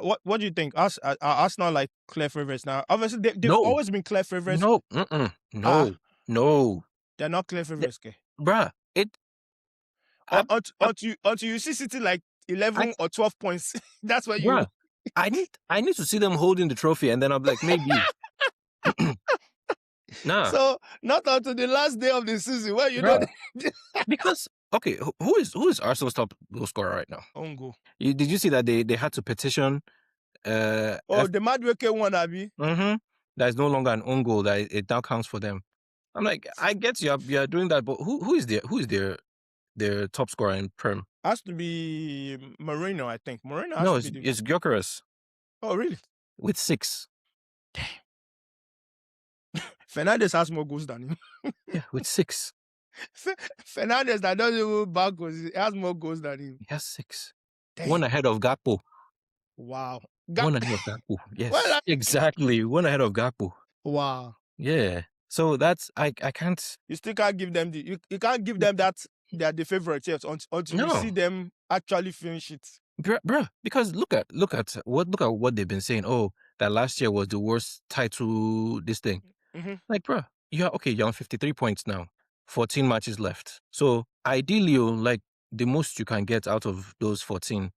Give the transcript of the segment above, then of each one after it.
what do you think? Are Arsenal like clear favorites now? Obviously, they've No, always been clear favorites. no, Ah, no. they're not clear The- favorites, okay? Bruh, I, I, Until you see City like I, 11 or 12 points, that's where you. bruh, I need to see them holding the trophy, and then I'm like, maybe. Nah, So not until the last day of the season where you know bruh. Because okay, who is Arsenal's top goal scorer right now? own goal. Did you see that they had to petition Oh, the Madueke one, Abby. that is no longer an own goal, that it now counts for them. I'm like, I get you're doing that, but who is their top scorer in Prem? Has to be Moreno, I think. Moreno has No, to be it's Gyökeres Oh, really? with 6. Fernandez has more goals than him. Yeah, with 6. Fernandez that doesn't even back goals, he has more goals than him. He has 6. Damn. One ahead of Gakpo. Wow. One ahead of Gakpo. Yes, Well, exactly. One ahead of Gakpo. wow. Yeah. So that's I can't. You still can't give them you can't give them that they're the favorite yet until you see them actually finish it. Bruh, because look at what they've been saying. Oh, that last year was the worst title. This thing, like, bruh, you're on 53 points now, 14 matches left. So ideally, like the most you can get out of those 14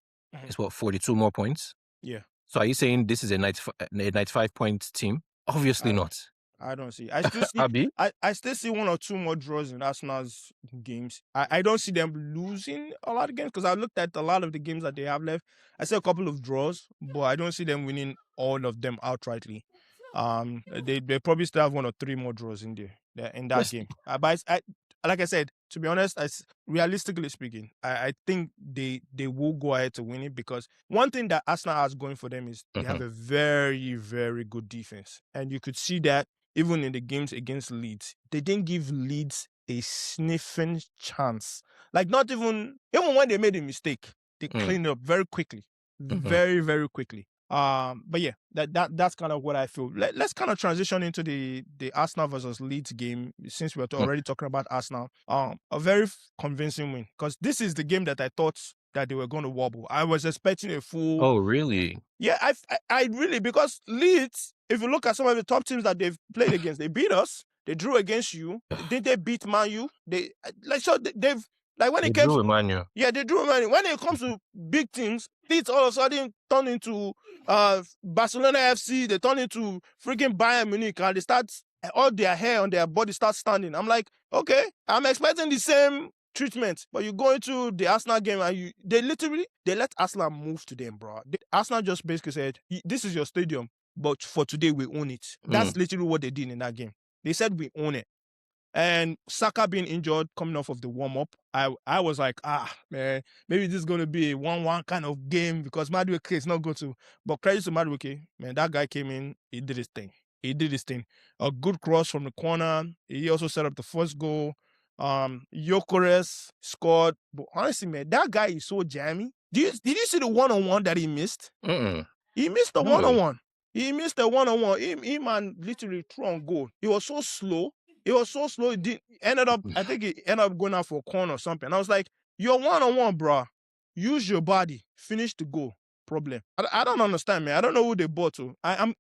is what, 42 more points. Yeah. So are you saying this is a 95 point team? Obviously not. I don't see. I still see. Abi? I still see 1 or 2 more draws in Arsenal's games. I don't see them losing a lot of games because I looked at a lot of the games that they have left. I see a couple of draws, but I don't see them winning all of them outrightly. They probably still have 1 or 3 more draws in that game. But like I said, to be honest, realistically speaking, I think they will go ahead to win it because one thing that Arsenal has going for them is they have a very, very good defense, and you could see that even in the games against Leeds, they didn't give Leeds a sniffing chance. Like not even when they made a mistake, they cleaned up very quickly, very, very quickly. But yeah, that's kind of what I feel. Let's kind of transition into the Arsenal versus Leeds game since we're already talking about Arsenal. A very convincing win because this is the game that I thought that they were going to wobble. I was expecting a full. Oh, really? Yeah, I really, because Leeds, if you look at some of the top teams that they've played against, they beat us. They drew against you. Did they beat Man U? They've like when They it came drew to, Emmanuel. yeah, they drew Man U. When it comes to big teams, Leeds all of a sudden turn into Barcelona FC. They turn into freaking Bayern Munich, and they start all their hair on their body starts standing. I'm like, okay, I'm expecting the same treatment, but you go into the Arsenal game and they let Arsenal move to them, bro. Arsenal just basically said, this is your stadium, but for today we own it. That's literally what they did in that game. They said we own it. And Saka being injured coming off of the warm-up, I was like, man, maybe this is going to be a 1-1 kind of game because Madueke is not going to. But credit to Madueke, man, that guy came in, he did his thing. A good cross from the corner. He also set up the first goal. Gyökeres scored. But honestly, man, that guy is so jammy. Did you see the one-on-one that he missed? He missed the one-on-one. He missed the one-on-one. He man literally threw on goal. He was so slow. I think he ended up going out for a corner or something. I was like, you're one-on-one, bro. Use your body. Finish the goal. Problem. I don't understand, man. I don't know who they bought to. I'm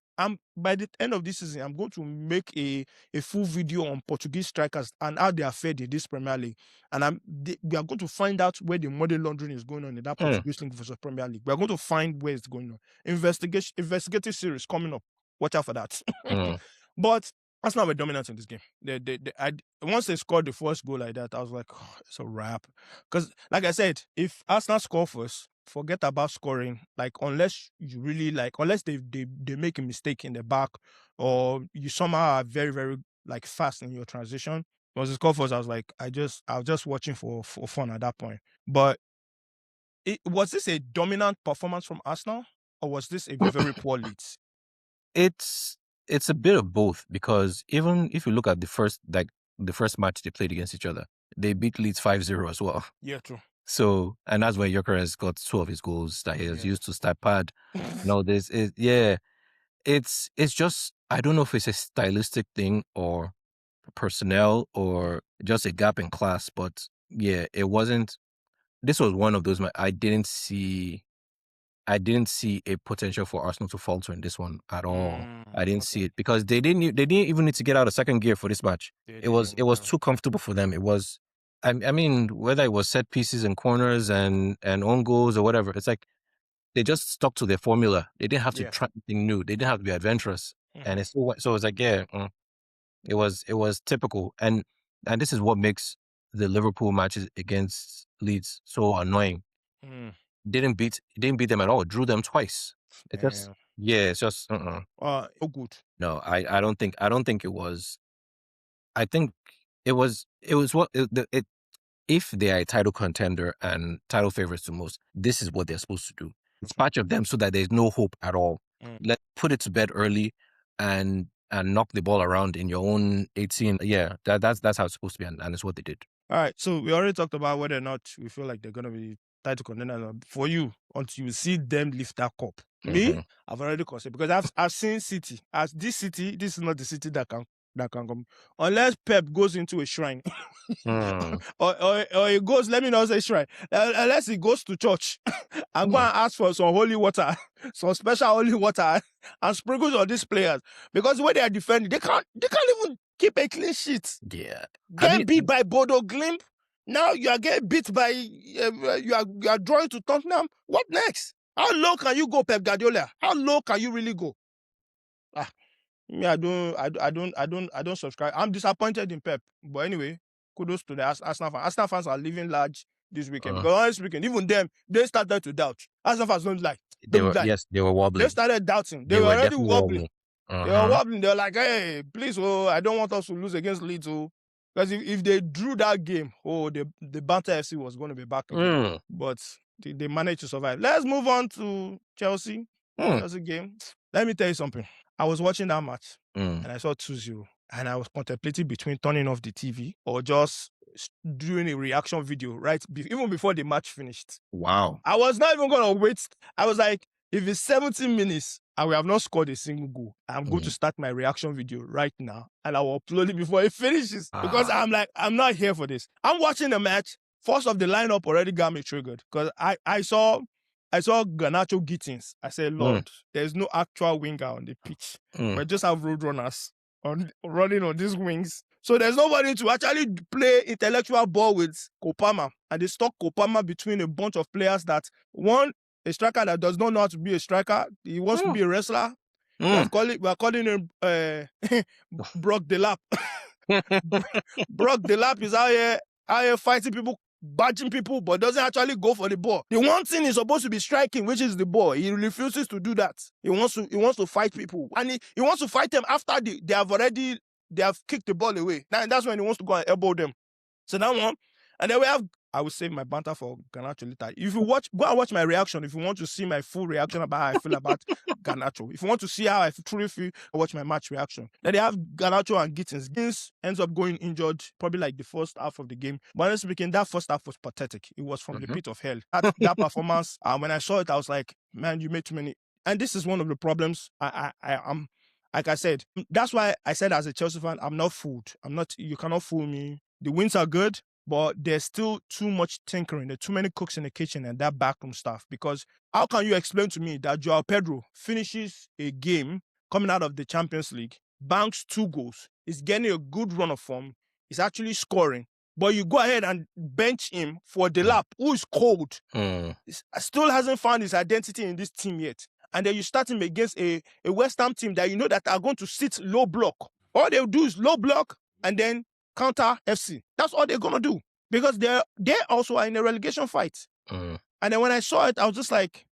by the end of this season, I'm going to make a full video on Portuguese strikers and how they are fed in this Premier League. And we are going to find out where the money laundering is going on in that Portuguese league versus Premier League. We are going to find where it's going on. Investigative series coming up. Watch out for that. But Arsenal were dominant in this game. Once they scored the first goal like that, I was like, oh, it's a wrap. Because, like I said, if Arsenal score first, forget about scoring. Like, unless they make a mistake in the back, or you somehow are very, very like fast in your transition. Once they score first, I was like, I was just watching for fun at that point. But was this a dominant performance from Arsenal, or was this a very poor Leeds? It's a bit of both, because even if you look at the first match they played against each other, they beat Leeds 5-0 as well. Yeah, true. So, and that's where Gyökeres got 2 of his goals that he has used to start pad. It's just, I don't know if it's a stylistic thing or personnel or just a gap in class, but yeah, it wasn't. This was one of those I didn't see I didn't see a potential for Arsenal to falter in this one at all. I didn't see it because they didn't even need to get out of second gear for this match. It was too comfortable for them. It was, I mean, whether it was set pieces and corners and own goals or whatever, it's like they just stuck to their formula. They didn't have to try anything new. They didn't have to be adventurous. And it's so it's like, it was typical. And this is what makes the Liverpool matches against Leeds so annoying. Didn't beat them at all. Drew them twice. It's just oh, good. No, I don't think it was. I think it was what if they are a title contender and title favorites to most, this is what they're supposed to do. Dispatch of them so that there's no hope at all. Let's put it to bed early and knock the ball around in your own 18. Yeah, that's how it's supposed to be, and it's what they did. All right, so we already talked about whether or not we feel like they're going to be title contenders for you until you see them lift that cup. Me, I've already considered because I've seen City. As this City, this is not the City that can come unless Pep goes into a shrine, or he goes. Let me not say shrine. Unless he goes to church and go and ask for some holy water, some special holy water, and sprinkles on these players because when they are defending, they can't even keep a clean sheet. Yeah, Get beat by Bodo Glimt. Now you are getting beat by you are drawing to Tottenham. What next? How low can you go, Pep Guardiola? How low can you really go? Me, I don't subscribe. I'm disappointed in Pep. But anyway, kudos to the Arsenal fans. Arsenal fans are living large this weekend because honestly speaking, even them, they started to doubt. Arsenal fans don't lie. They were wobbling. They started doubting. They were already wobbling. They were wobbling. They were like, hey, please, I don't want us to lose against Leeds. Because if they drew that game, the Banter FC was going to be back again. But they managed to survive. Let's move on to Chelsea. Chelsea game. Let me tell you something. I was watching that match and I saw 2-0 and I was contemplating between turning off the TV or just doing a reaction video even before the match finished. Wow. I was not even going to wait. I was like, if it's 17 minutes and we have not scored a single goal, I'm going to start my reaction video right now and I will upload it before it finishes because I'm like, I'm not here for this. I'm watching the match. First of the lineup already got me triggered because I saw Garnacho Gittins. I said, Lord, there's no actual winger on the pitch. We just have roadrunners running on these wings. So there's nobody to actually play intellectual ball with Kopama. And they stuck Kopama between a bunch of players that, one, a striker that does not know how to be a striker. He wants to be a wrestler. We're calling him Brock Delap. Brock Delap is out here fighting people, badging people, but doesn't actually go for the ball. The one thing he's supposed to be striking, which is the ball, he refuses to do that. He wants to fight people, and he wants to fight them after they have kicked the ball away. Now that's when he wants to go and elbow them. So that one, and then I will save my banter for Garnacho later. If you go and watch my reaction, if you want to see my full reaction about how I feel about Garnacho, if you want to see how I truly feel, watch my match reaction. Then they have Garnacho and Gittins. Gittins ends up going injured probably like the first half of the game. But honestly speaking, that first half was pathetic. It was from the pit of hell. That performance, when I saw it, I was like, man, you made too many. And this is one of the problems. I'm like I said, that's why I said as a Chelsea fan, I'm not fooled. You cannot fool me. The wins are good, but there's still too much tinkering. There are too many cooks in the kitchen and that backroom stuff. Because how can you explain to me that Joao Pedro finishes a game coming out of the Champions League, banks 2 goals, is getting a good run of form, is actually scoring, but you go ahead and bench him for Delap, who is cold, still hasn't found his identity in this team yet. And then you start him against a West Ham team that you know that are going to sit low block. All they'll do is low block and then counter FC. That's all they're going to do. Because they also are in a relegation fight. And then when I saw it, I was just like,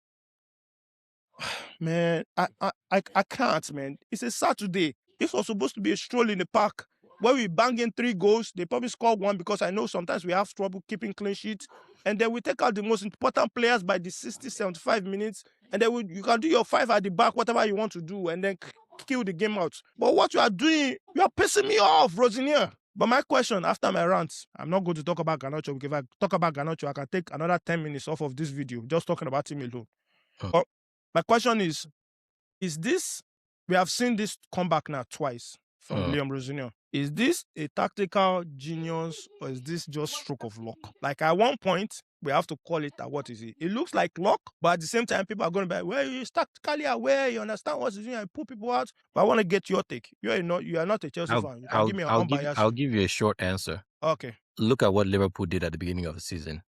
man, I can't, man. It's a Saturday. This was supposed to be a stroll in the park where we bang in 3 goals. They probably score 1 because I know sometimes we have trouble keeping clean sheets. And then we take out the most important players by the 60, 75 minutes. And then you can do your 5 at the back, whatever you want to do, and then kill the game out. But what you are doing, you are pissing me off, Rosinier. But my question after my rant, I'm not going to talk about Garnacho. Because if I talk about Garnacho, I can take another 10 minutes off of this video just talking about him alone. But my question is this, we have seen this comeback now twice from Liam Rosinier. Is this a tactical genius or is this just stroke of luck? Like at one point, we have to call it what is it? It looks like luck, but at the same time, people are going to be like, well, you tactically aware, you understand what's doing, and put people out. But I want to get your take. You are not a Chelsea fan. You can give me an unbiased. I'll give you a short answer. Okay. Look at what Liverpool did at the beginning of the season.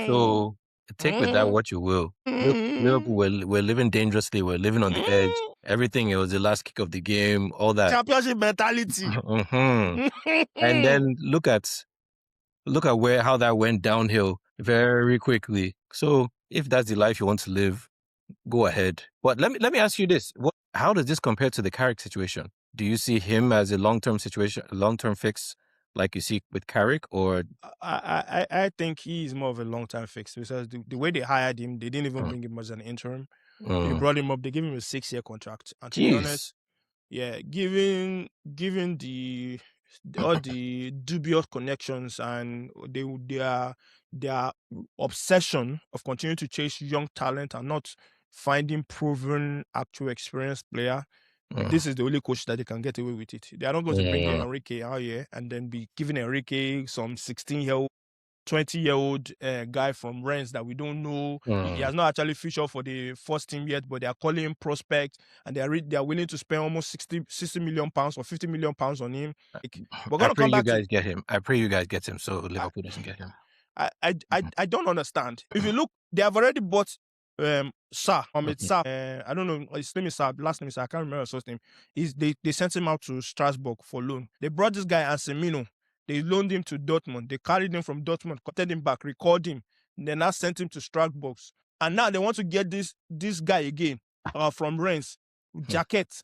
So take with that what you will. Liverpool were living dangerously. We're living on the edge. Everything. It was the last kick of the game. All that championship mentality. And then look at how that went downhill very quickly. So if that's the life you want to live, go ahead. But let me ask you this: how does this compare to the Carrick situation? Do you see him as a long-term fix, like you see with Carrick, or? I think he is more of a long-term fix because the way they hired him, they didn't even bring him as an interim. They brought him up. They gave him a 6-year contract. And to be honest, yeah, given all the dubious connections and their obsession of continuing to chase young talent and not finding proven actual experienced player, this is the only coach that they can get away with it. They are not going to bring Enrique out here and then be giving Enrique some 16-year-old, 20-year-old guy from Rennes that we don't know. He has not actually featured for the first team yet, but they are calling him prospect, and they are willing to spend almost 60 million pounds or 50 million pounds on him. We're going to come back. Get him. I pray you guys get him so Liverpool doesn't get him. I don't understand. If you look, they have already bought Sa. I don't know. His name is Sa. Last name is Sa. I can't remember his first name. They sent him out to Strasbourg for loan. They brought this guy Anselmino. They loaned him to Dortmund. They carried him from Dortmund, cutted him back, recalled him. Then now sent him to Strasbourg. And now they want to get this guy again from Rennes, Jacket,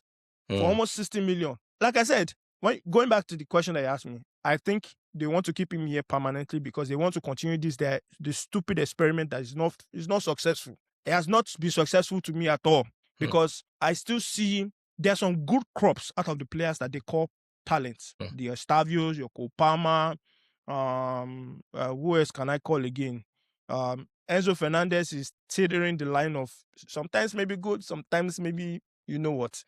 for almost 60 million. Like I said, going back to the question that you asked me, I think they want to keep him here permanently because they want to continue the stupid experiment that is not successful. It has not been successful to me at all because I still see there's some good crops out of the players that they call talents. The Estavios, your Kopama, who else can I call again? Enzo Fernandez is teetering the line of sometimes maybe good, sometimes maybe you know what.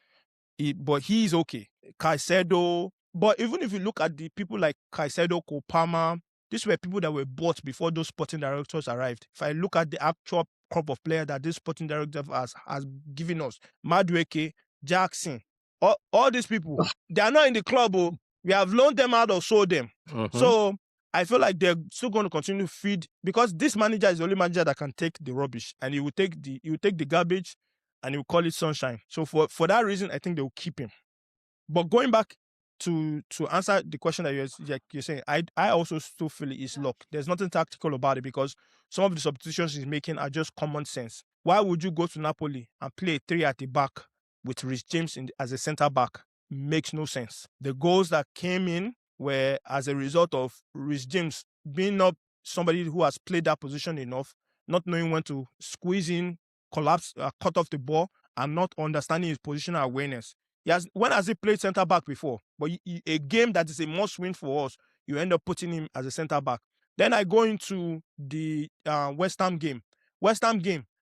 But he is okay. Caicedo. But even if you look at the people like Caicedo, Kopama, these were people that were bought before those sporting directors arrived. If I look at the actual crop of players that this sporting director has given us, Madueke, Jackson, all these people, they are not in the club. We have loaned them out or sold them. So I feel like they're still going to continue to feed because this manager is the only manager that can take the rubbish and he will take the garbage and he will call it sunshine. So for that reason, I think they will keep him. But going back to answer the question that you're saying, I also still feel it is luck. There's nothing tactical about it because some of the substitutions he's making are just common sense. Why would you go to Napoli and play 3 at the back with Reece James as a center back? Makes no sense. The goals that came in were as a result of Reece James being not somebody who has played that position enough, not knowing when to squeeze in, collapse, cut off the ball, and not understanding his positional awareness. When has he played center back before? But a game that is a must win for us, you end up putting him as a center back. Then I go into the West Ham game.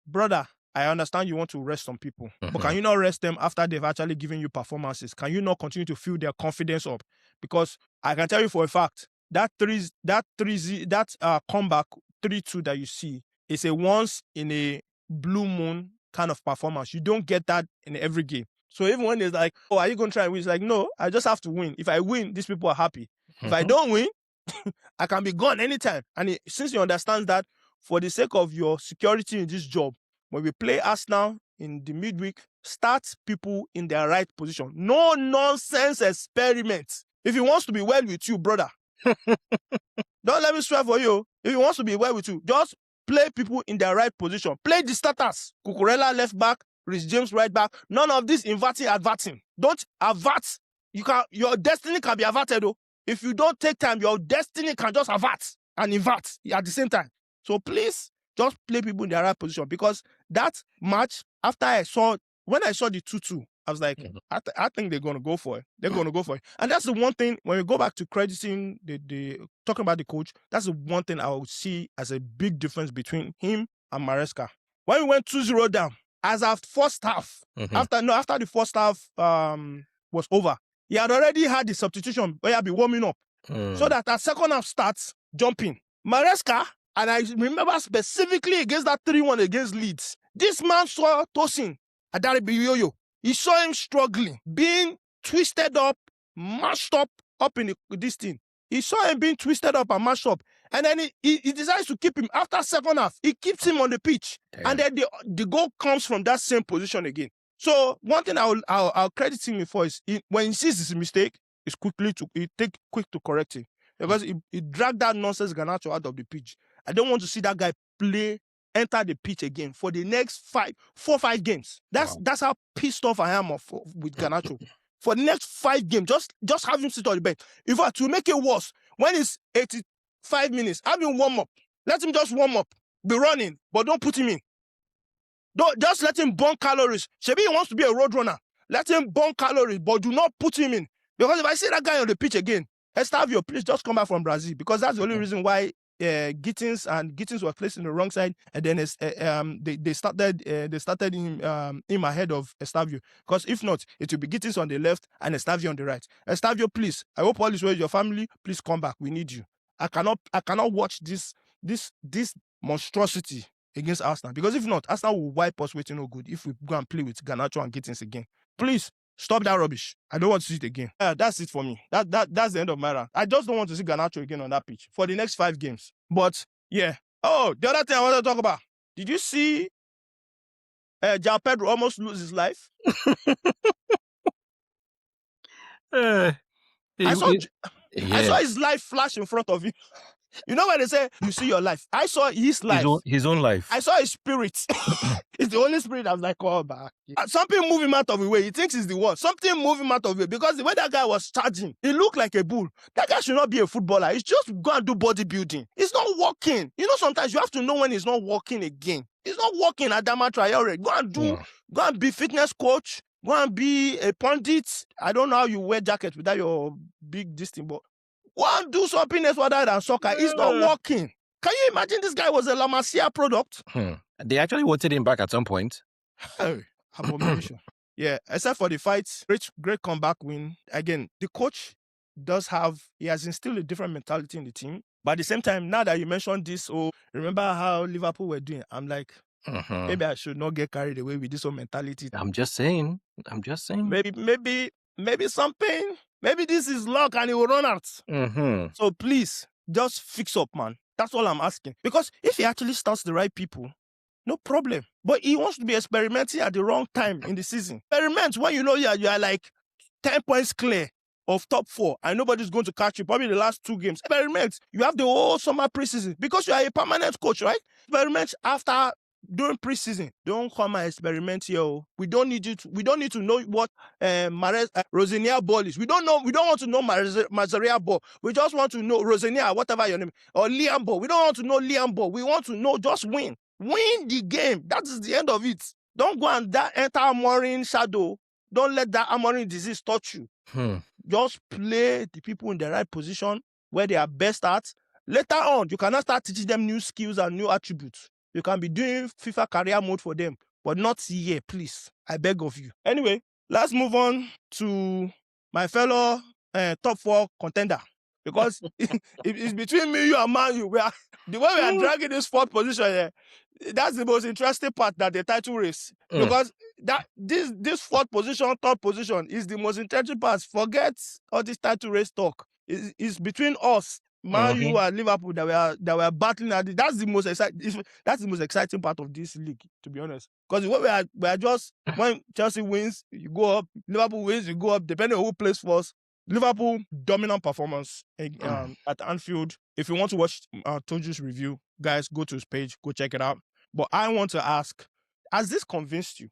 Brother, I understand you want to rest some people, but can you not rest them after they've actually given you performances? Can you not continue to fuel their confidence up? Because I can tell you for a fact that comeback 3-2 that you see is a once in a blue moon kind of performance. You don't get that in every game. So even when it's like, oh, are you going to try and win? It's like, no, I just have to win. If I win, these people are happy. If I don't win, I can be gone anytime. And since you understand that, for the sake of your security in this job, when we play Arsenal in the midweek, start people in their right position. No nonsense experiments. If he wants to be well with you, brother, don't let me swear for you. If he wants to be well with you, just play people in their right position. Play the starters. Cucurella left back, Reece James right back. None of this adverting. Don't avert. Your destiny can be averted though. If you don't take time, your destiny can just avert and invert at the same time. So please, just play people in their right position. Because that match, when I saw the 2-2, I was like, I think they're going to go for it. They're going to go for it. And that's the one thing, when we go back to crediting, talking about the coach, that's the one thing I would see as a big difference between him and Maresca. When we went 2-0 down, as our first half, after the first half was over, he had already had the substitution where he'd be warming up. So that as second half starts, jumping. Maresca, and I remember specifically against that 3-1 against Leeds. This man saw Tosin Adaribiyoyo. He saw him struggling, being twisted up, mashed up in this thing. He saw him being twisted up and mashed up. And then he decides to keep him. After second half, he keeps him on the pitch. Damn. And then the goal comes from that same position again. So one thing I'll credit him for is when he sees his mistake, he's quick to correct it. Because he dragged that nonsense Garnacho out of the pitch. I don't want to see that guy enter the pitch again for the next 4 or 5 games. That's how pissed off I am with Garnacho. For the next 5 games, just have him sit on the bench. In fact, to make it worse, when it's 85 minutes, have him warm up. Let him just warm up, be running, but don't put him in. Don't just let him burn calories. Shebi he wants to be a road runner. Let him burn calories, but do not put him in. Because if I see that guy on the pitch again, Estavio, please just come back from Brazil. Because that's the only reason why Gittins was placed in the wrong side, and then they started him ahead of Estavio. Because if not, it will be Gittins on the left and Estavio on the right. Estavio, please, I hope all is well with your family. Please come back. We need you. I cannot watch this monstrosity against Arsenal, because if not, Arsenal will wipe us waiting no good if we go and play with Garnacho and Gittins again. Please stop that rubbish. I don't want to see it again. That's it for me. That's the end of my rant. I just don't want to see Garnacho again on that pitch for the next 5 games. But yeah. Oh, the other thing I want to talk about. Did you see João Pedro almost lose his life? I saw his life flash in front of you. You know when they say you see your life? I saw his life. His own life. I saw his spirit. It's the Holy Spirit that was like, oh, back. Something moved him out of the way. He thinks it's the one. Something moved him out of the way. Because the way that guy was charging, he looked like a bull. That guy should not be a footballer. He's just go and do bodybuilding. It's not working. You know, sometimes you have to know when it's not working again. It's not working at Adama Traore. Go and be fitness coach. Go and be a pundit. I don't know how you wear jacket without your big distance, but go and do something else other than soccer. It's not working. Can you imagine this guy was a La Masia product? They actually wanted him back at some point. Abomination. Yeah, except for the fights. Great comeback win. Again, the coach he has instilled a different mentality in the team. But at the same time, now that you mentioned this, remember how Liverpool were doing? I'm like, maybe I should not get carried away with this whole mentality. I'm just saying. Maybe something. Maybe this is luck and it will run out. So please, just fix up, man. That's all I'm asking. Because if he actually starts the right people, no problem. But he wants to be experimenting at the wrong time in the season. Experiment when you know you are like 10 points clear of top 4 and nobody's going to catch you. Probably the last 2 games. Experiment. You have the whole summer preseason because you are a permanent coach, right? Experiment after during preseason. Don't come and experiment here. We don't need to know what Rosinia ball is. We don't want to know Mazaria ball. We just want to know Rosinia, whatever your name, or Liam ball. We don't want to know Liam ball. We want to know just win. Win the game. That is the end of it. Don't go and enter Amorim shadow. Don't let that Amorim disease touch you. Just play the people in the right position where they are best at. Later on, you cannot start teaching them new skills and new attributes. You can be doing FIFA career mode for them, but not here, please. I beg of you. Anyway, let's move on to my fellow top 4 contender. Because it's between me, you, and Man U. The way we are dragging this 4th position here, that's the most interesting part, that the title race. Because this 4th position, 3rd position is the most interesting part. Forget all this title race talk. It's between us, Man U and Liverpool, that we are battling at it. That's the most exciting part of this league, to be honest. Because we are just, when Chelsea wins, you go up. Liverpool wins, you go up. Depending on who plays first. Liverpool dominant performance at Anfield. If you want to watch Toju's review, guys, go to his page, go check it out. But I want to ask, has this convinced you?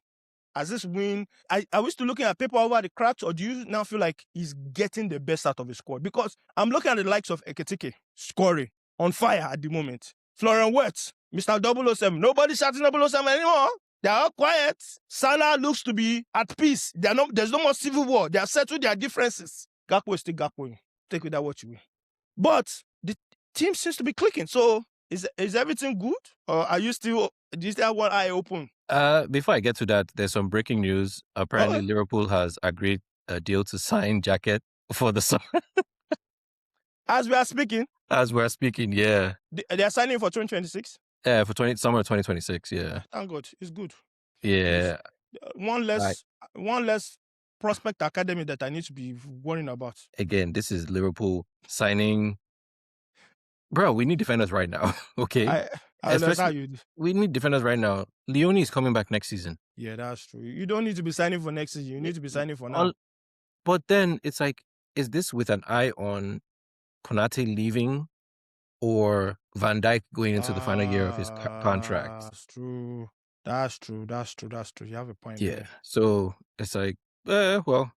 Has this win? Are we still looking at paper over the cracks, or do you now feel like he's getting the best out of his squad? Because I'm looking at the likes of Ekitike, scoring, on fire at the moment. Florian Wirtz, Mr. 007. Nobody shouting 007 anymore. They are all quiet. Salah looks to be at peace. There's no more civil war. They have settled their differences. Gakpo is still Gakpo. Take with that what you will. But the team seems to be clicking. So is everything good? Or do you still have one eye open? Before I get to that, there's some breaking news. Apparently, Liverpool has agreed a deal to sign Jacket for the summer. As we are speaking. As we're speaking, yeah. They are signing for 2026. Yeah, for summer 2026, yeah. Thank God, it's good. It's Yeah. one I less prospect academy that I need to be worrying about. Again, this is Liverpool signing. Bro, we need defenders right now. Okay. I Especially understand you. we need defenders right now. Leone is coming back next season. Yeah, that's true. You don't need to be signing for next season. You Y- need to be y- signing for now. on- But then it's like, is this with an eye on Konate leaving or Van Dijk going into the final year of his contract? That's true. That's true. That's true. That's true. You have a point Yeah. there. So it's like, well,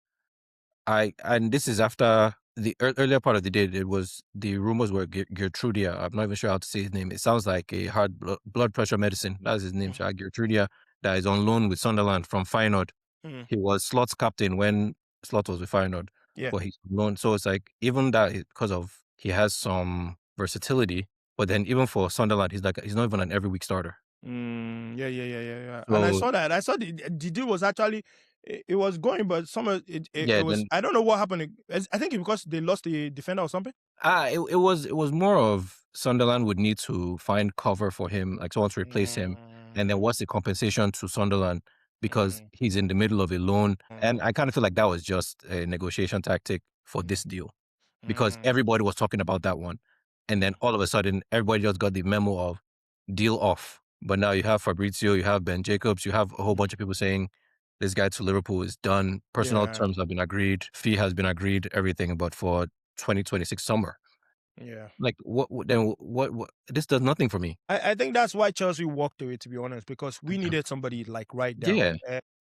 and this is after the earlier part of the day. It was the rumors were Gertrudia. I'm not even sure how to say his name. It sounds like a hard blood pressure medicine. That's his name, Mhm. Gertrudia, that is on loan with Sunderland from Feyenoord. Mhm. He was Slot's captain when Slot was with Feyenoord, Yeah. but he's on loan. So it's like even that because of he has some versatility, but then even for Sunderland, he's not even an every week starter. Yeah. And I So saw that. I saw the deal was actually it was going, but it yeah, was. then I don't know what happened. I think it's because they lost the defender or something. it was more of Sunderland would need to find cover for him, like someone to replace him, and then Mm, what's the compensation to Sunderland because mm, he's in the middle of a loan, and mm, I kind of feel like that was just a negotiation tactic for mm, this deal because mm, everybody was talking about that one, and then mm, all of a sudden everybody just got the memo of deal off. But now you have Fabrizio, you have Ben Jacobs, you have a whole bunch of people saying this guy to Liverpool is done. Personal yeah, terms have been agreed, fee has been agreed, everything. But for 2026 summer. yeah. Like, then what this does nothing for me. I think that's why Chelsea walked away, to be honest, because we needed somebody like right now. Yeah,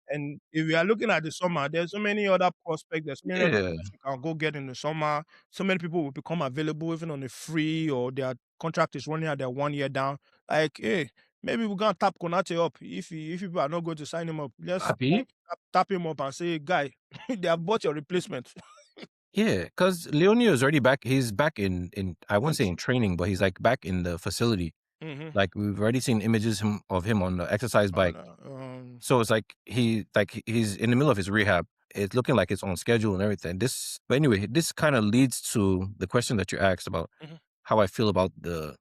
And if we are looking at the summer, there's so many other prospects, there's so many other yeah, players we can go get in the summer. So many people will become available even on a free or their contract is running at their 1 year down. Like, hey, maybe we're gonna tap Konate up. If people are not going to sign him up, let's happy. tap him up and say, guy, they have bought your replacement. Yeah, because Leone is already back. He's back in I won't And say in training, but he's like back in the facility. mm-hmm. Like we've already seen images of him on the exercise bike. So it's like he's in the middle of his rehab. It's looking like it's on schedule and everything. But anyway, this kind of leads to the question that you asked about Mhm. how I feel about the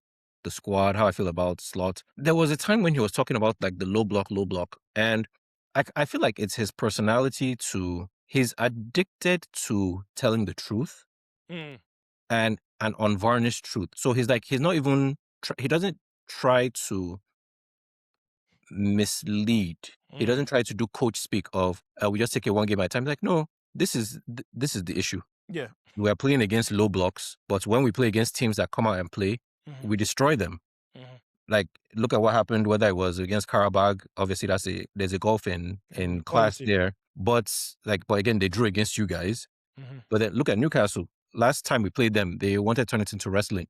squad, how I feel about Slot. There was a time when he was talking about like the low block, and I feel like it's his personality to he's addicted to telling the truth Mm, and an unvarnished truth. So he's not even he doesn't try to mislead. He mm, doesn't try to do coach speak of we just take it one game at a time. Like no, this is the issue. yeah. We are playing against low blocks, but when we play against teams that come out and play, Mhm, we destroy them. mhm. Like look at what happened, whether it was against Karabag. Obviously, there's a gulf in class Quality. there. But again, they drew against you guys. Mhm. But then look at Newcastle. Last time we played them, they wanted to turn it into wrestling,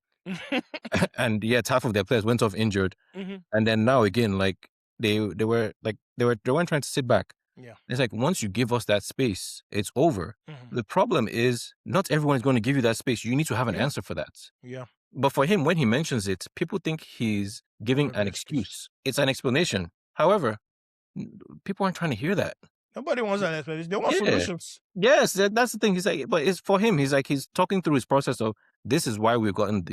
and yet half of their players went off injured. Mhm. And then now again, like they weren't trying to sit back. Yeah. It's like once you give us that space, it's over. Mhm. The problem is not everyone is going to give you that space. You need to have an Yeah. answer for that. Yeah. But for him, when he mentions it, people think he's giving Give an an excuse. excuse. It's an explanation. However, people aren't trying to hear that. Nobody wants an explanation. They want Yeah. solutions. Yes, that's the thing. He's like, but it's for him. He's like, he's talking through his process of this is why we've gotten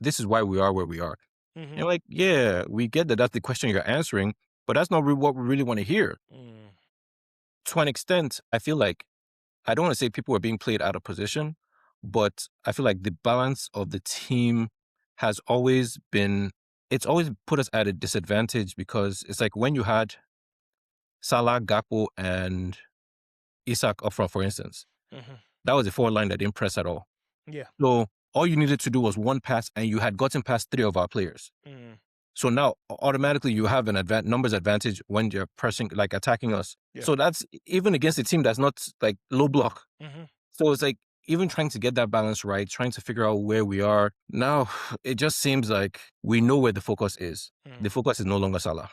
this is why we are where we are. Mhm. You're like, yeah, we get that that's the question you're answering, but that's not what we really want to hear. Mm. To an extent, I feel like I don't want to say people are being played out of position, but I feel like the balance of the team has always been, it's always put us at a disadvantage because it's like when you had Salah, Gakpo, and Isak up front, for instance, Mhm. that was a forward line that didn't press at all. Yeah. So all you needed to do was one pass, and you had gotten past three of our players. Mm. So now automatically you have an numbers advantage when you're pressing, like attacking us. Yeah. So that's even against a team that's not like low block. Mhm. So it's like even trying to get that balance right, trying to figure out where we are. Now it just seems like we know where the focus is. Mm. The focus is no longer Salah.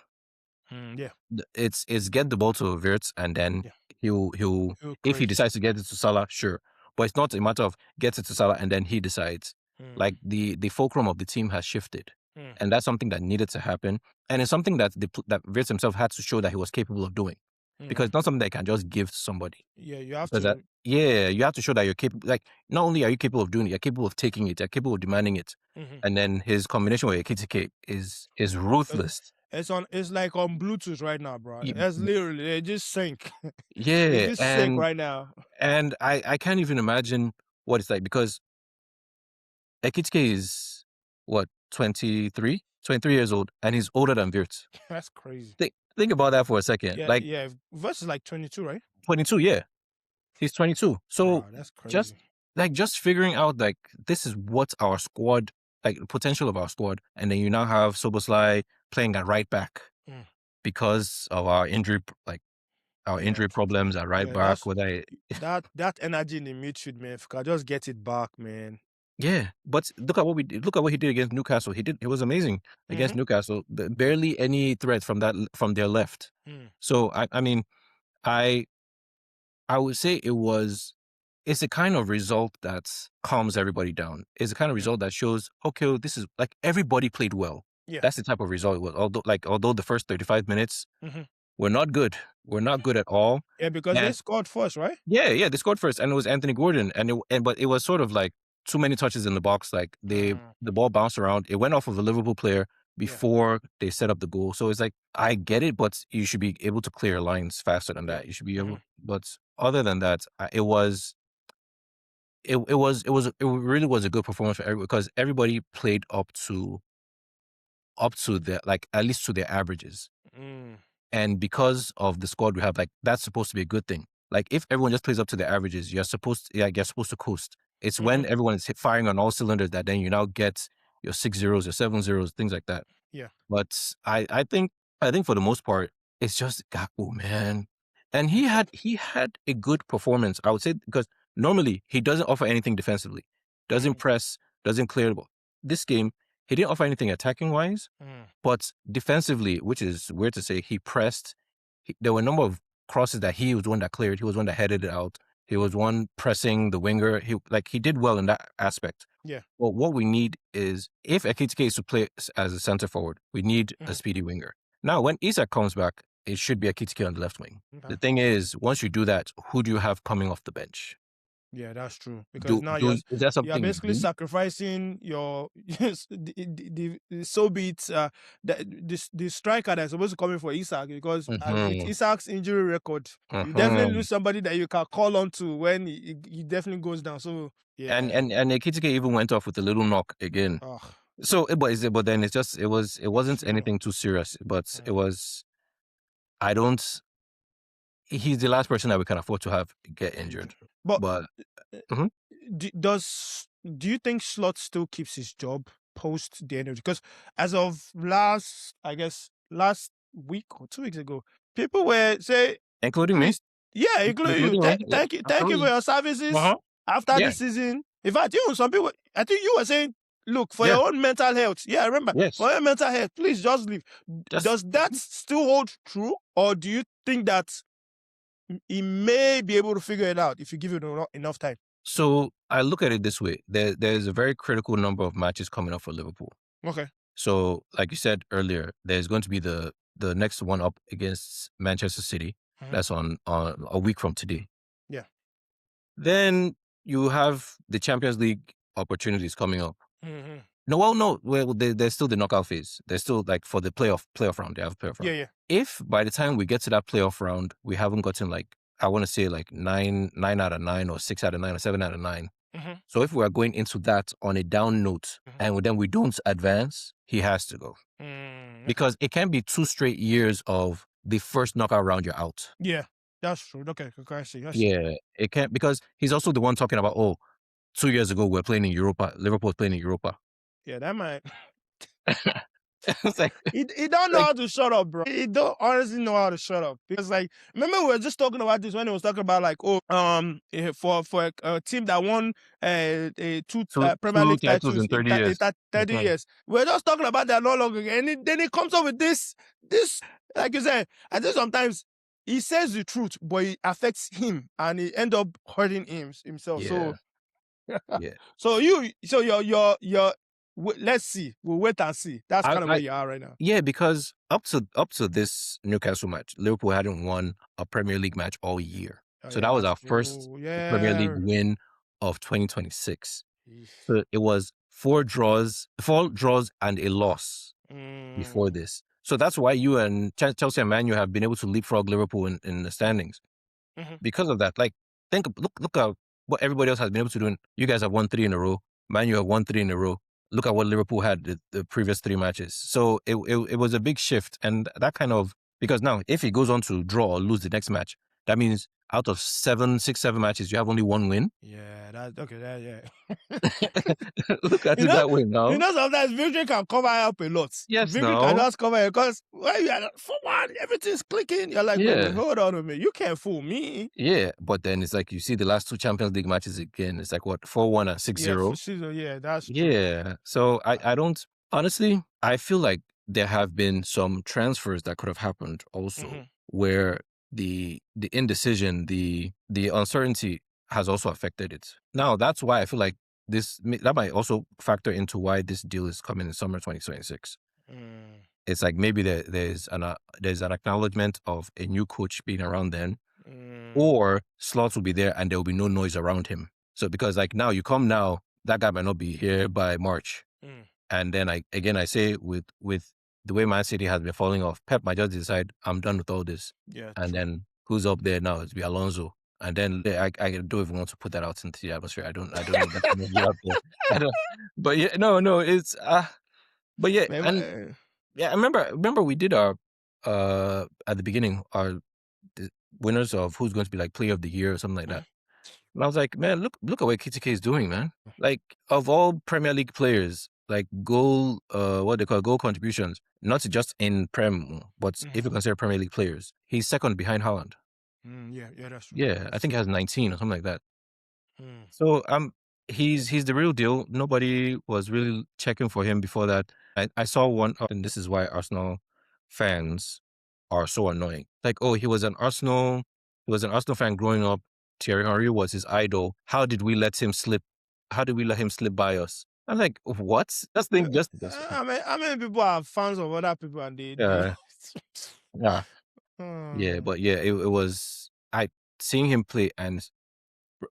Yeah. It's get the ball to Wirtz and then Yeah. he'll Go if he crazy. decides to get it to Salah, sure. But it's not a matter of gets it to Salah and then he decides. Mm. Like the fulcrum of the team has shifted. Mm. And that's something that needed to happen. And it's something that that Wirtz himself had to show that he was capable of doing. because it's not something that you can just give to somebody. Yeah, you have Because to. you have to show that you're capable. Like, not only are you capable of doing it, you're capable of taking it, you're capable of demanding it. And then his combination with Ekitike is ruthless. It's like on Bluetooth right now, bro. Y- It's literally they just sync. They Yeah, just sync right now. and I can't even imagine what it's like, because Ekitike is what, 23 years old, and he's older than Wirtz. That's crazy. Think about that for a second. Yeah, Like, yeah. Versus like 22, right? 22, yeah. He's 22. So Bro, that's just crazy. just figuring out, like, this is what our squad, like the potential of our squad, and then you now have Soboslai playing at right back Mm. because of our injury, like our Yeah. injury problems at right Yeah, back. that energy in the midfield, man. If you can just get it back, man. Yeah, but look at what he did against Newcastle. It was amazing against Newcastle. Barely any threat from their left. Mm. So I mean, I would say it's a kind of result that calms everybody down. It's a kind of result that shows, okay, well, this is like everybody played well. Yeah. That's the type of result it was. Although the first 35 minutes were not good. We're not good at all. Yeah, because they And scored first, right? yeah, they scored first, and it was Anthony Gordon, but it was sort of like too many touches in the box. Like, the ball bounced around. It went off of a Liverpool player before they set up the goal. So it's like, I get it, but you should be able to clear lines faster than that. You should be able. But other than that, it really was a good performance for everybody, because everybody played up to their, like, at least to their averages. And because of the squad we have, like, that's supposed to be a good thing. Like, if everyone just plays up to their averages, you're supposed to coast. It's when everyone is firing on all cylinders that then you now get your 6-0s, your 7-0s, things like that. Yeah. But I think for the most part, it's just Gakpo, man. And he had a good performance, I would say, because normally he doesn't offer anything defensively, doesn't press, doesn't clear the ball. This game, he didn't offer anything attacking wise, but defensively, which is weird to say, he pressed. There were a number of crosses that he was the one that cleared. He was one that headed it out. He was one pressing the winger. He did well in that aspect. Yeah. Well, what we need is, if Ekitike is to play as a center forward, we need a speedy winger. Now, when Isak comes back, it should be Ekitike on the left wing. Okay. The thing is, once you do that, who do you have coming off the bench? Yeah, that's true. Because now is that something you're basically you do? sacrificing your so be it the striker that's supposed to come in for Isak, because with Isak's injury record, you definitely lose somebody that you can call on to when he definitely goes down. So yeah. And Ekitike even went off with a little knock again. Ugh. So, but then it wasn't anything too serious. But it was. He's the last person that we can afford to have get injured. But Mhm. do you think Slot still keeps his job post the energy? Because as of last week or 2 weeks ago, people were saying, Including me. yeah, including you. Including me. Thank you for your services after this season. In fact, even some people, I think you were saying, look, for your own mental health. Yeah, I remember. Yes. For your mental health, please just leave. Does that still hold true, or do you think that he may be able to figure it out if you give it enough time? So I look at it this way: there's a very critical number of matches coming up for Liverpool. Okay. So, like you said earlier, there's going to be the next one up against Manchester City. That's on a week from today. Yeah. Then you have the Champions League opportunities coming up. No. Well, there's still the knockout phase. There's still, like, for the playoff round. They have a playoff round. Yeah. If by the time we get to that playoff round, we haven't gotten, like, I want to say, like, 9 out of 9 or 6 out of 9 or 7 out of 9. So if we are going into that on a down note and then we don't advance, he has to go. Because it can be 2 straight years of the first knockout round you're out. Yeah, that's true. Okay, I see. Yeah, it can't, because he's also the one talking about, 2 years ago we're playing in Europa. Liverpool's playing in Europa. Yeah, that might. It's like, he don't know how to shut up, bro. He don't honestly know how to shut up, because, like, remember we were just talking about this when he was talking about, like, for a team that won two Premier League titles in 30 years. 30 years. We're just talking about that not long ago, and then he comes up with this, like you said. I think sometimes he says the truth, but it affects him, and he end up hurting himself. Yeah. So, Yeah. so your let's see. We'll wait and see. That's kind of where you are right now. Yeah, because up to this Newcastle match, Liverpool hadn't won a Premier League match all year. So that was our first Premier League win of 2026. So it was 4 draws and a loss before this. So that's why you and Chelsea and Man U have been able to leapfrog Liverpool in the standings. Because of that. Like, look at what everybody else has been able to do. You guys have won 3 in a row. Man U have won 3 in a row. Look at what Liverpool had the previous 3 matches. So it was a big shift. And that kind of, because now if he goes on to draw or lose the next match, that means out of 7 matches, you have only 1 win. Yeah, that's okay. Yeah. Look at it that way now. You know, sometimes victory can cover up a lot. Yes, victory no. can just cover it because when you are forward, everything's clicking. You're like, wait, hold on a minute. You can't fool me. Yeah, but then it's like you see the last 2 Champions League matches again. It's like what, 4-1 and 6-0. Yeah, that's true. Yeah. So I don't, honestly, I feel like there have been some transfers that could have happened also where the indecision, the uncertainty has also affected it. Now that's why I feel like that might also factor into why this deal is coming in summer 2026. It's like maybe there's an acknowledgement of a new coach being around then, or Slots will be there and there will be no noise around him. So because like now you come now, that guy might not be here by March. And then I say with the way Man City has been falling off, Pep might just decide I'm done with all this. Yeah. And then who's up there now? It's be Alonso. And then I don't even want to put that out into the atmosphere. I don't know that out there. But yeah, no, it's but yeah, and yeah, I remember we did our at the beginning the winners of who's going to be like player of the year or something like that. And I was like, man, look at what Kitty K is doing, man. Like of all Premier League players, like goal contributions, not just in Prem, but if you consider Premier League players, he's second behind Haaland. Yeah, that's true. Yeah, I think he has 19 or something like that. So he's the real deal. Nobody was really checking for him before that. I saw one, and this is why Arsenal fans are so annoying. Like, oh, he was an Arsenal fan growing up. Thierry Henry was his idol. How did we let him slip? How did we let him slip by us? I'm like, what? That's the thing. Just I mean, how many people are fans of other people and they? Yeah. Yeah, but yeah, it was. Seeing him play and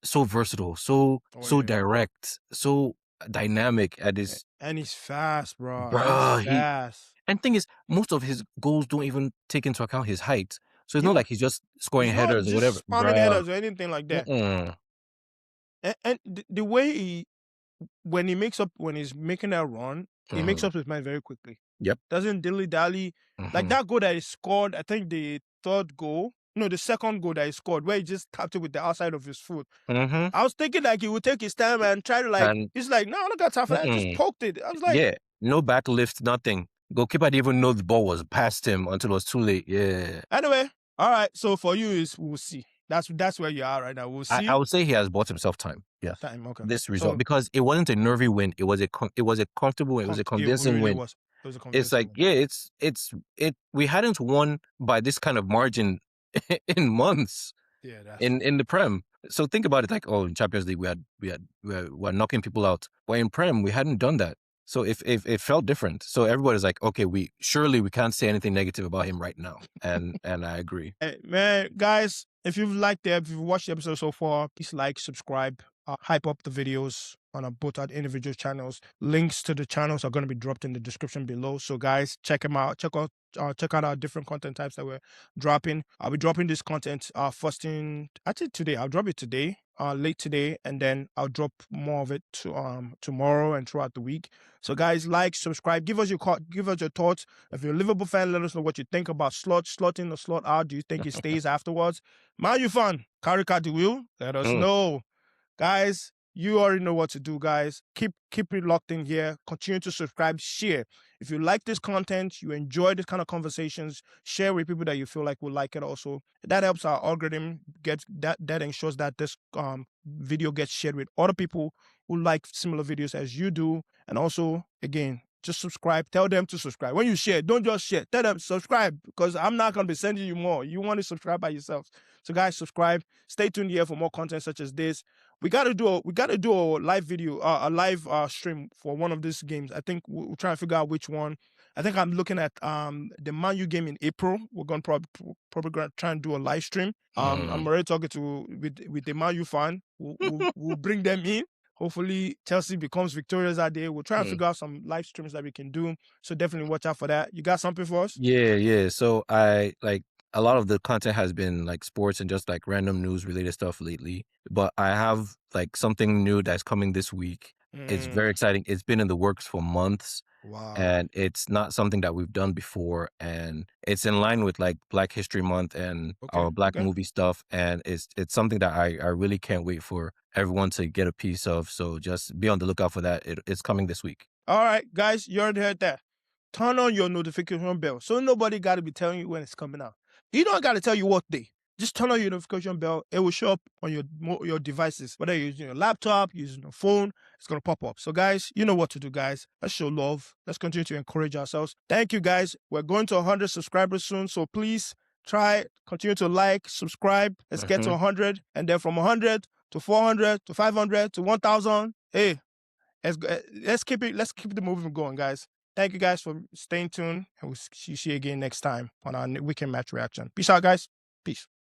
so versatile, so direct, so dynamic at his, and he's fast, bro. He's fast. And thing is, most of his goals don't even take into account his height. So it's not like he's just scoring headers or whatever. Spamming headers or anything like that. And the way when he's making that run, he makes up his mind very quickly. Yep. Doesn't dilly-dally. Like that goal that he scored, I think the second goal that he scored, where he just tapped it with the outside of his foot. I was thinking like he would take his time and try to he's like, no, I don't got time for that. Just poked it. I was like, yeah, no back lift, nothing. Goalkeeper didn't even know the ball was past him until it was too late. Yeah. Anyway, all right. So for you we'll see. That's where you are right now. We'll see. I would say he has bought himself time. Yeah. Time. Okay. This result, because it wasn't a nervy win. It was a comfortable. It was a convincing win. It was a convincing it's like win. Yeah, we hadn't won by this kind of margin in months. Yeah, in the Prem. So think about it, like, oh, in Champions League we're knocking people out, but in Prem we hadn't done that. So if it felt different. So everybody's like, okay, we can't say anything negative about him right now, and I agree. Hey, man, guys, if you've watched the episode so far, please like, subscribe, hype up the videos on both our individual channels. Links to the channels are going to be dropped in the description below. So guys, check them out. Check out our different content types that we're dropping. I'll be dropping this content first thing, actually today. I'll drop it today, late today, and then I'll drop more of it tomorrow and throughout the week. So guys, like, subscribe, give us your thoughts. If you're a Liverpool fan, let us know what you think about slot in or slot out. Do you think it stays afterwards? Man U fan, carry the wheel. Let us know. Guys, you already know what to do, guys. Keep it locked in here. Continue to subscribe, share. If you like this content, you enjoy this kind of conversations, share with people that you feel like will like it also. That helps our algorithm that ensures that this video gets shared with other people who like similar videos as you do. And also, again, just subscribe. Tell them to subscribe. When you share, don't just share. Tell them subscribe, because I'm not going to be sending you more. You want to subscribe by yourself. So guys, subscribe. Stay tuned here for more content such as this. We got to do a live video, a live stream for one of these games. I think we'll try to figure out which one. I think I'm looking at the Man U game in April. We're going to probably gonna try and do a live stream. I'm already talking with the Man U fan. We'll bring them in. Hopefully Chelsea becomes victorious that day. We'll try and figure out some live streams that we can do. So definitely watch out for that. You got something for us? Yeah. So I like a lot of the content has been like sports and just like random news related stuff lately. But I have like something new that's coming this week. It's very exciting. It's been in the works for months. Wow. And it's not something that we've done before, and it's in line with like Black History Month and our Black movie stuff, and it's something that I really can't wait for everyone to get a piece of. So just be on the lookout for that. It's coming this week. All right, guys, you already heard that. Turn on your notification bell so nobody got to be telling you when it's coming out. You don't got to tell you what day. Just turn on your notification bell. It will show up on your devices, whether you're using your laptop, using your phone. It's going to pop up. So, guys, you know what to do, guys. Let's show love. Let's continue to encourage ourselves. Thank you, guys. We're going to 100 subscribers soon. So, please continue to like, subscribe. Let's get to 100. And then from 100 to 400 to 500 to 1,000. Hey, let's keep the movement going, guys. Thank you guys for staying tuned, and we'll see you again next time on our weekend match reaction. Peace out, guys. Peace.